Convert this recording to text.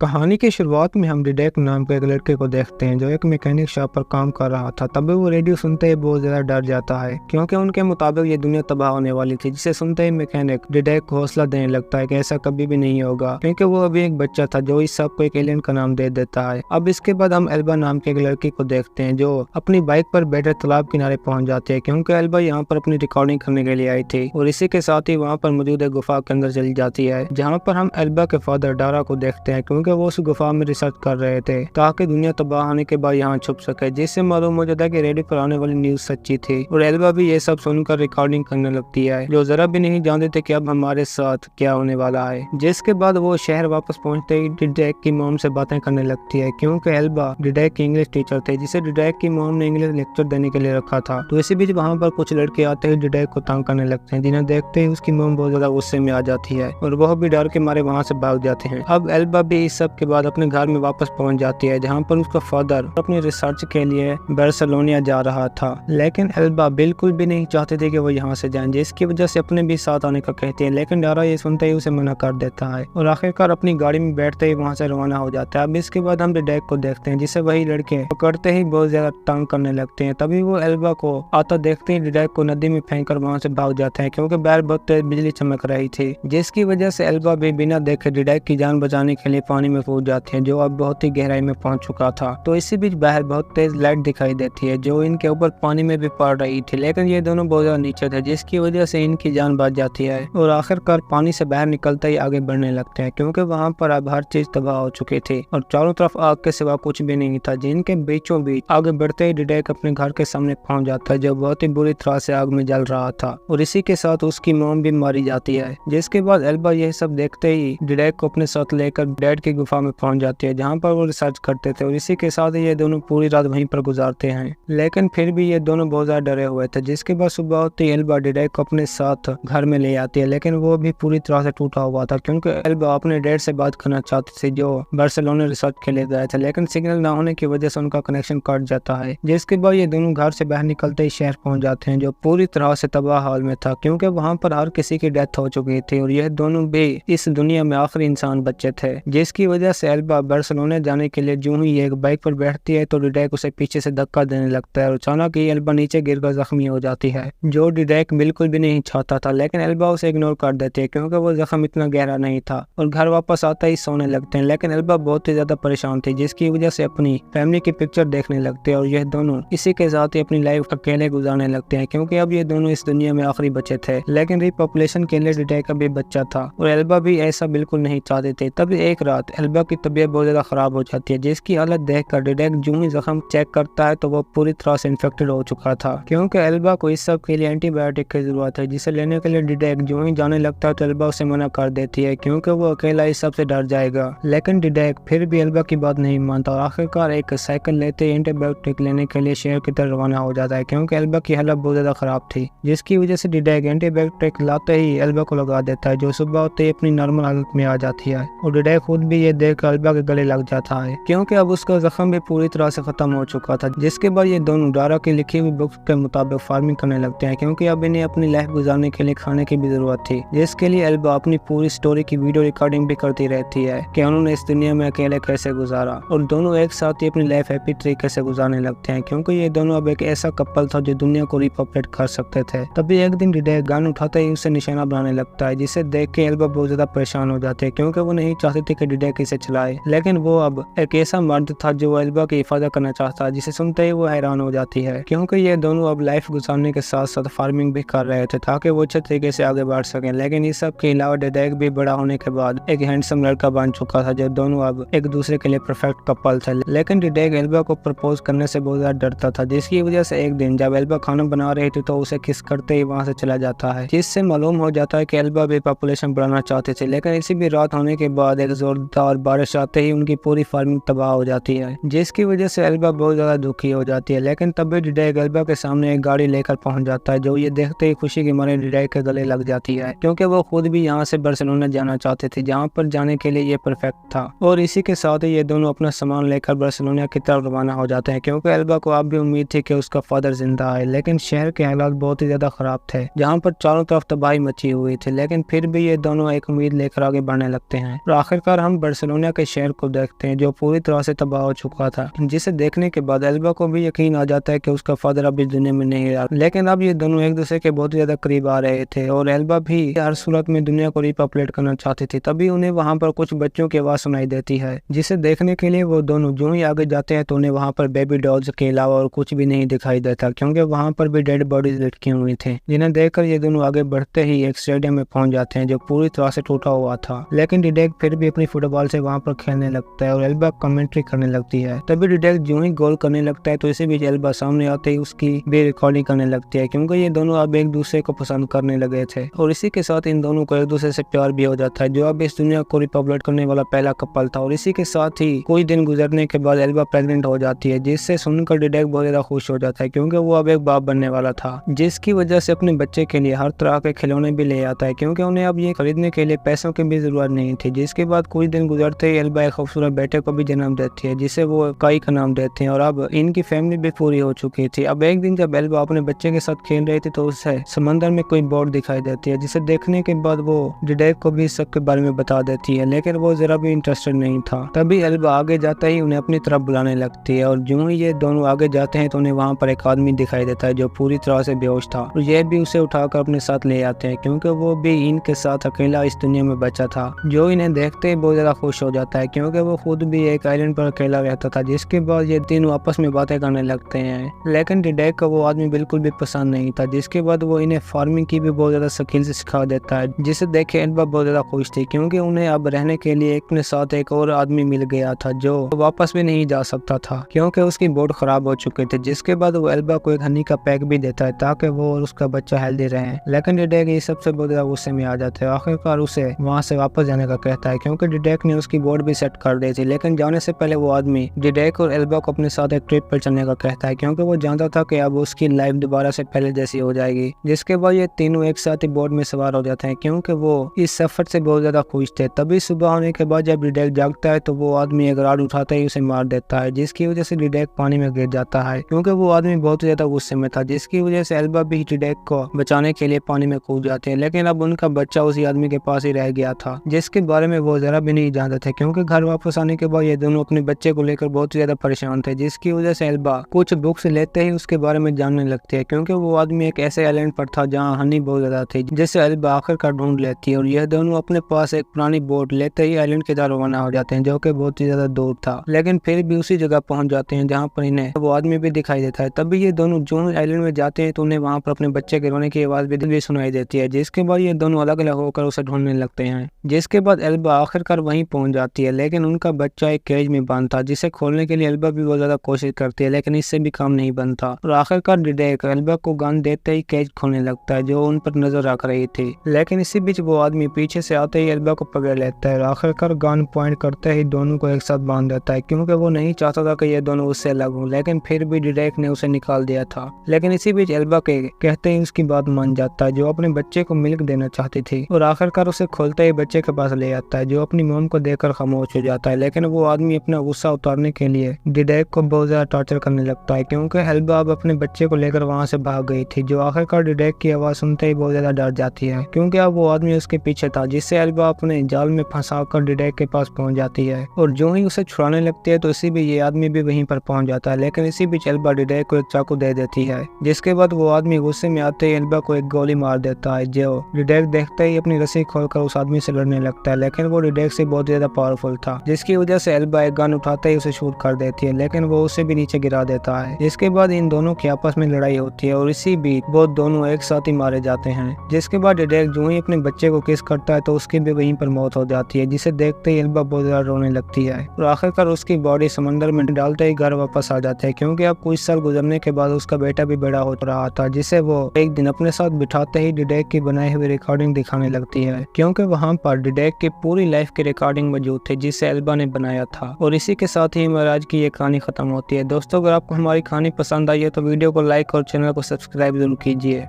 कहानी की शुरुआत में हम डिडेक नाम के एक लड़के को देखते हैं जो एक मैकेनिक शॉप पर काम कर रहा था। तभी वो रेडियो सुनते ही बहुत ज्यादा डर जाता है क्योंकि उनके मुताबिक ये दुनिया तबाह होने वाली थी। जिसे सुनते ही मैकेनिक डिडेक को हौसला देने लगता है कि ऐसा कभी भी नहीं होगा क्योंकि वो अभी एक बच्चा था जो इस सब को एक एलियन का नाम दे देता है। अब इसके बाद हम एल्बा नाम के एक लड़की को देखते हैं जो अपनी बाइक पर बैठे तालाब किनारे पहुंच जाती है क्योंकि एल्बा यहाँ पर अपनी रिकॉर्डिंग करने के लिए आई थी और इसी के साथ ही वहाँ पर मौजूद एक गुफा के अंदर चली जाती है जहाँ पर हम एल्बा के फादर डारा को देखते हैं क्योंकि वो उस गुफा में रिसर्च कर रहे थे ताकि दुनिया तबाह होने के बाद यहाँ छुप सके। जिससे मालूम हो जाता है कि रेडियो पर आने वाली न्यूज सच्ची थी और एल्बा भी ये सब सुनकर रिकॉर्डिंग करने लगती है जो जरा भी नहीं जानते थे कि अब हमारे साथ क्या होने वाला है। जिसके बाद वो शहर वापस पहुंचते ही डिडेक की मॉम से बातें करने लगती है क्योंकि एल्बा डिडेक की इंग्लिश टीचर थे जिसे डिडेक की मॉम ने इंग्लिश लेक्चर देने के लिए रखा था। तो इसी बीच वहाँ पर कुछ लड़के आते ही डिडेक को तंग करने लगते हैं जिन्हें देखते ही उसकी मॉम बहुत ज्यादा गुस्से में आ जाती है और वह भी डर के मारे वहाँ से भाग जाते हैं। अब एल्बा भी इस सब के बाद अपने घर में वापस पहुंच जाती है जहां पर उसका फादर अपनी रिसर्च के लिए बार्सिलोना जा रहा था। लेकिन एल्बा बिल्कुल भी नहीं चाहते थे कि वो यहाँ से जाएं जिसकी वजह से अपने भी साथ आने का कहती है। लेकिन डारा ये सुनते ही उसे मना कर देता है और आखिरकार अपनी गाड़ी में बैठते ही वहाँ से रवाना हो जाता है। अब इसके बाद हम डिडेक को देखते हैं जिसे वही लड़के पकड़ते ही बहुत ज्यादा तंग करने लगते हैं। तभी वो एल्बा को आता देखते ही डिडेक को नदी में फेंक कर वहाँ से भाग जाते हैं क्योंकि बाहर बहुत तेज बिजली चमक रही थी जिसकी वजह से एल्बा भी बिना देखे डिडेक की जान बचाने के लिए पानी में कूद जाते हैं जो अब बहुत ही गहराई में पहुंच चुका था। तो इसी बीच बाहर बहुत तेज लाइट दिखाई देती है जो इनके ऊपर पानी में भी पड़ रही थी लेकिन ये दोनों बहुत ज्यादा नीचे थे जिसकी वजह से इनकी जान बच जाती है और आखिरकार पानी से बाहर निकलते ही आगे बढ़ने लगते हैं क्योंकि वहाँ पर अब हर चीज तबाह हो चुकी थी और चारों तरफ आग के सिवा कुछ भी नहीं था। जिनके बीचों बीच आगे बढ़ते ही डिडेक अपने घर के सामने पहुंच जाता है जो बहुत ही बुरी तरह से आग में जल रहा था और इसी के साथ उसकी मॉम भी मारी जाती है। जिसके बाद एल्बा यह सब देखते ही डिडेक को अपने साथ लेकर डैड की गुफा में पहुंच जाती है जहाँ पर वो रिसर्च करते थे और इसी के साथ ये दोनों पूरी रात वहीं पर गुजारते हैं। लेकिन फिर भी ये दोनों बहुत ज्यादा डरे हुए थे। जिसके बाद सुबह होते ही एल्बा डिडेक को अपने साथ घर में ले आती है लेकिन वो भी पूरी तरह से टूटा हुआ था क्योंकि एल्बा अपने डैड से बात करना चाहती थी जो बार्सिलोना रिसर्च के लिए गए थे लेकिन सिग्नल न होने की वजह से उनका कनेक्शन कट जाता है। जिसके बाद ये दोनों घर से बाहर निकलते ही शहर पहुंच जाते हैं जो पूरी तरह से तबाह हाल में था क्योंकि वहाँ पर हर किसी की डेथ हो चुकी थी और यह दोनों भी इस दुनिया में आखिरी इंसान बचे थे। जिसकी वजह से एल्बा बार्सिलोना जाने के लिए जो ही एक बाइक पर बैठती है तो डिडेक उसे पीछे से धक्का देने लगता है और अचानक ही एल्बा नीचे गिरकर जख्मी हो जाती है जो डिडेक बिल्कुल भी नहीं चाहता था। लेकिन एल्बा उसे इग्नोर कर देती है क्योंकि वो जख्म इतना गहरा नहीं था और घर वापस आता ही सोने लगते हैं। लेकिन एल्बा बहुत ही ज्यादा परेशान थी जिसकी वजह से अपनी फैमिली की पिक्चर देखने लगते हैं और यह दोनों इसी के साथ ही अपनी लाइफ अकेले गुजारने लगते हैं क्योंकि अब ये दोनों इस दुनिया में आखिरी बचे थे। लेकिन रिपॉपुलेशन के लिए डिडेक अभी बच्चा था और एल्बा भी ऐसा बिल्कुल नहीं चाहते थे। तभी एक रात एल्बा की तबीयत बहुत ज्यादा खराब हो जाती है जिसकी हालत देखकर डिडेक जो ही जख्म चेक करता है तो वो पूरी तरह से इन्फेक्टेड हो चुका था क्योंकि एल्बा को इस सब के लिए एंटीबायोटिक की जरूरत है जिसे लेने के लिए डिडेक जो ही जाने लगता है तो एल्बा उसे मना कर देती है क्योंकि वो अकेला इस सब से डर जाएगा। लेकिन डिडेक फिर भी एल्बा की बात नहीं मानता और आखिरकार एक साइकिल लेते ही एंटीबायोटिक लेने के लिए शहर की तरफ रवाना हो जाता है क्योंकि एल्बा की हालत बहुत ज्यादा खराब थी। जिसकी वजह से डिडेक एंटीबायोटिक लाते ही एल्बा को लगा देता है जो सुबह होते ही अपनी नॉर्मल हालत में आ जाती है और डिडेक खुद भी ये देख एल्बा के गले लग जाता है क्योंकि अब उसका जख्म भी पूरी तरह से खत्म हो चुका था। जिसके बाद ये दोनों डारा की लिखी हुई बुक्स के मुताबिक फार्मिंग करने लगते हैं क्योंकि अब इन्हें अपनी लाइफ गुजारने के लिए खाने की भी जरूरत थी। जिसके लिए एल्बा अपनी पूरी स्टोरी की वीडियो रिकॉर्डिंग भी करती रहती है कि उन्होंने इस दुनिया में अकेले कैसे गुजारा और दोनों एक साथ ही अपनी लाइफ हैप्पी तरीके से गुजारने लगते हैं क्योंकि ये दोनों अब एक ऐसा कपल था जो दुनिया को रिपॉपुलेट कर सकते थे। तभी एक दिन डिडेक गन उठाते ही उसे निशाना बनाने लगता है जिसे देख के एल्बा बहुत ज्यादा परेशान हो जाते हैं क्योंकि वो नहीं चाहते थे कि डिडेक इसे चलाए। लेकिन वो अब एक ऐसा मर्द था जो एल्बा की हिफाजत करना चाहता है जिसे सुनते ही वो हैरान हो जाती है क्योंकि ये दोनों अब लाइफ गुजारने के साथ साथ फार्मिंग भी कर रहे थे ताकि वो अच्छे तरीके से आगे बढ़ सकें। लेकिन इस सब के अलावा डिडेक भी बड़ा होने के बाद एक हैंडसम लड़का बन चुका था जो दोनों अब एक दूसरे के लिए परफेक्ट कपल थे। लेकिन डिडेक एल्बा को प्रपोज करने से बहुत ज्यादा डरता था जिसकी वजह से एक दिन जब एल्बा खाना बना रही थी तो उसे किस करते ही वहाँ से चला जाता है जिससे मालूम हो जाता है कि एल्बा भी पॉपुलेशन बढ़ाना चाहते थे। लेकिन इसी भी रात होने के बाद एक जोरदार बारिश आते ही उनकी पूरी फार्मिंग तबाह हो जाती है जिसकी वजह से एल्बा बहुत ज्यादा दुखी हो जाती है। लेकिन तभी डिडेक एल्बा के सामने एक गाड़ी लेकर पहुंच जाता है जो ये देखते ही खुशी के मारे डिडेक के गले लग जाती है क्योंकि वो खुद भी यहाँ से बार्सिलोना जाना चाहते थे जहाँ पर जाने के लिए ये परफेक्ट था। और इसी के साथ ही ये दोनों अपना सामान लेकर बार्सिलोना की तरफ रवाना हो जाते हैं क्योंकि एल्बा को अब भी उम्मीद थी कि उसका फादर जिंदा है। लेकिन शहर के हालात बहुत ही ज्यादा खराब थे जहाँ पर चारों तरफ तबाही मची हुई थी। लेकिन फिर भी ये दोनों एक उम्मीद लेकर आगे बढ़ने लगते हैं और आखिरकार हम बार्सिलोना के शहर को देखते हैं जो पूरी तरह से तबाह हो चुका था, जिसे देखने के बाद एल्बा को भी यकीन आ जाता है कि उसका फादर अब इस दुनिया में नहीं रहा। लेकिन अब ये दोनों एक दूसरे के बहुत ज्यादा करीब आ रहे थे और एल्बा भी हर सूरत में दुनिया को रिपॉपुलेट करना चाहती थी। तभी उन्हें वहाँ पर कुछ बच्चों की आवाज सुनाई देती है, जिसे देखने के लिए वो दोनों जो ही आगे जाते हैं तो उन्हें वहाँ पर बेबी डॉल्स के अलावा और कुछ भी नहीं दिखाई देता, क्योंकि वहाँ पर भी डेड बॉडीज लटकी हुई थी, जिन्हें देखकर ये दोनों आगे बढ़ते ही एक स्टेडियम में पहुंच जाते हैं जो पूरी तरह से टूटा हुआ था। लेकिन डिडेक फिर भी अपनी फुटबॉल से वहाँ पर खेलने लगता है और एल्बा कमेंट्री करने लगती है। तभी डिडेक जो ही गोल करने लगता है तो इसी बीच एल्बा सामने आते ही उसकी भी रिकॉर्डिंग करने लगती है, क्योंकि ये दोनों अब एक दूसरे को पसंद करने लगे थे और इसी के साथ इन दोनों को एक दूसरे से प्यार भी हो जाता है, जो अब इस दुनिया को रिपॉपुलेट करने वाला पहला कपल था। और इसी के साथ ही कुछ दिन गुजरने के बाद एल्बा प्रेग्नेंट हो जाती है, जिससे सुनकर डिडेक बहुत ज्यादा खुश हो जाता है, क्योंकि वो अब एक बाप बनने वाला था, जिसकी वजह से अपने बच्चे के लिए हर तरह के खिलौने भी ले आता है, क्योंकि उन्हें अब ये खरीदने के लिए पैसों की भी जरूरत नहीं थी। जिसके बाद कुछ दिन गुजरते ही एल्बा एक खूबसूरत बेटे को भी जन्म देती है, जिसे वो काई का नाम देते हैं और अब इनकी फैमिली भी पूरी हो चुकी थी। अब एक दिन जब एल्बा अपने बच्चे के साथ खेल रही थी तो उसे समंदर में कोई बोट दिखाई देती है, जिसे देखने के बाद वो डिडेक को भी सब के बारे में बता देती है, लेकिन वो जरा भी इंटरेस्टेड नहीं था। तभी एल्बा आगे जाता ही उन्हें अपनी तरफ बुलाने लगती है और जो ही ये दोनों आगे जाते हैं तो उन्हें वहाँ पर एक आदमी दिखाई देता है जो पूरी तरह से बेहोश था और ये भी उसे उठाकर अपने साथ ले आते हैं, क्योंकि वो भी इनके साथ अकेला इस दुनिया में बचा था। जो इन्हें देखते ही बहुत ज्यादा खुश हो जाता है, क्योंकि वो खुद भी एक आइलैंड पर अकेला रहता था। जिसके बाद ये तीनों आपस में बातें करने लगते हैं, लेकिन डिडेक को वो आदमी बिल्कुल भी पसंद नहीं था। जिसके बाद वो इन्हें फार्मिंग की भी बहुत ज्यादा स्किल से सिखा देता है, जिसे देख के एल्बा बहुत ज्यादा खुश थी, क्योंकि उन्हें अब रहने के लिए अपने साथ एक और आदमी मिल गया था जो वापस भी नहीं जा सकता था, क्योंकि उसकी बोट खराब हो चुकी थी। जिसके बाद वो एल्बा को एक हनी का पैक भी देता है ताकि वो और उसका बच्चा हेल्दी रहे। लेकिन डिडेक ये सबसे बहुत ज्यादा गुस्से में आ जाता है, आखिरकार उसे वहाँ से वापस जाने का कहता है, क्योंकि डिडेक ने उसकी बोट भी सेट कर दी थी। लेकिन जाने से पहले वो आदमी डिडेक और एल्बा को अपने साथ एक ट्रिप पर चलने का कहता है, क्योंकि वो जानता था कि अब उसकी लाइफ दोबारा से पहले जैसी हो जाएगी। जिसके बाद ये तीनों एक साथ ही बोट में सवार हो जाते हैं, क्योंकि वो इस सफर से बहुत ज्यादा खुश थे। तभी सुबह होने के बाद जब डिडेक जागता है तो वो आदमी एक रॉड उठाता ही उसे मार देता है, जिसकी वजह से डिडेक पानी में गिर जाता है, क्योंकि वो आदमी बहुत ज्यादा गुस्से में था। जिसकी वजह से एल्बा भी डिडेक को बचाने के लिए पानी में कूद जाते हैं, लेकिन अब उनका बच्चा उसी आदमी के पास ही रह गया था, जिसके बारे में वो जरा भी नहीं जानते थे, क्योंकि घर वापस आने के बाद ये दोनों अपने बच्चे को लेकर बहुत ज्यादा परेशान थे। जिसकी वजह से एल्बा कुछ बुक्स लेते ही उसके बारे में जानने लगती है, क्योंकि वो आदमी एक ऐसे आइलैंड पर था जहाँ हनी बहुत ज्यादा थी, जिसे एल्बा आखिरकार ढूंढ लेती है और यह दोनों अपने पास एक पुरानी बोट लेते ही आइलैंड की तरफ रवाना हो जाते हैं, जो कि बहुत ही ज्यादा दूर था। लेकिन फिर भी उसी जगह पहुंच जाते हैं जहाँ पर इन्हें वो आदमी भी दिखाई देता है। तभी ये दोनों जो आइलैंड में जाते हैं तो उन्हें वहाँ पर अपने बच्चे के रोने की आवाज भी सुनाई देती है। जिसके बाद ये दोनों अलग अलग होकर उसे ढूंढने लगते हैं। जिसके बाद एल्बा आखिरकार वहीं पहुंच जाती है, लेकिन उनका बच्चा एक केज में बंद था, जिसे खोलने के लिए एल्बा भी बहुत ज्यादा कोशिश करती है, लेकिन इससे भी काम नहीं बनता और आखिरकार डिडेक एल्बा को गन देते ही केज खोलने लगता है जो उन पर नजर रख रही थी। लेकिन इसी बीच वो आदमी पीछे से आते ही एल्बा को पकड़ लेता है और आखिरकार गन पॉइंट करते ही दोनों को एक साथ बांध देता है, क्योंकि वो नहीं चाहता था कि ये दोनों उससे अलग हों। लेकिन फिर भी डिडेक ने उसे निकाल दिया था। लेकिन इसी बीच एल्बा के कहते ही उसकी बात मान जाता है, जो अपने बच्चे को मिल्क देना चाहती थी, और आखिरकार उसे खोलते ही बच्चे के पास ले आता है, जो अपनी मॉम को देखकर खामोश हो जाता है। लेकिन वो आदमी अपना गुस्सा उतारने के लिए डिडेक को बहुत ज्यादा टॉर्चर करने लगता है, क्योंकि एल्बा अब अपने बच्चे को लेकर वहाँ से भाग गई थी, जो आखिरकार डिडेक की आवाज सुनते ही बहुत ज्यादा डर जाती है, क्योंकि अब वो आदमी उसके पीछे था, जिससे एल्बा अपने जाल में फंसाकर डिडेक के पास पहुंच जाती है और जो ही उसे छुड़ाने लगती है तो इसी भी ये आदमी भी वहीं पर पहुंच जाता है। लेकिन इसी बीच एल्बा डिडेक को एक चाकू दे देती है, जिसके बाद वो आदमी गुस्से में आते ही एल्बा को एक गोली मार देता है, जो डिडेक देखते ही अपनी रस्सी खोलकर उस आदमी से लड़ने लगता है। लेकिन वो डिडेक से बहुत ज्यादा पावरफुल था, जिसकी वजह से एल्बा एक गन उठाते ही उसे शूट कर देती है, लेकिन वो उसे भी नीचे गिरा देता है। इसके बाद इन दोनों की आपस में लड़ाई होती है और इसी बीच वो दोनों एक साथ ही मारे जाते हैं। जिसके बाद डिडेक जो ही अपने बच्चे को किस करता है तो उसकी भी वहीं पर मौत हो जाती है, जिसे देखते ही एल्बा बहुत ज्यादा रोने लगती है और आखिरकार उसकी बॉडी समंदर में डालते ही घर वापस आ जाते हैं, क्योंकि अब कुछ साल गुजरने के बाद उसका बेटा भी बड़ा हो रहा था, जिसे वो एक दिन अपने साथ बिठाते ही डिडेक की बनाई हुई रिकॉर्डिंग दिखाने लगती है, क्योंकि वहाँ पर डिडेक की पूरी लाइफ की रिकॉर्डिंग मौजूद थी जिसे एल्बा ने बनाया था। और इसी के साथ ही हमारी आज की ये कहानी खत्म होती है। दोस्तों, अगर आपको हमारी कहानी पसंद आई है तो वीडियो को लाइक और चैनल को सब्सक्राइब जरूर कीजिए।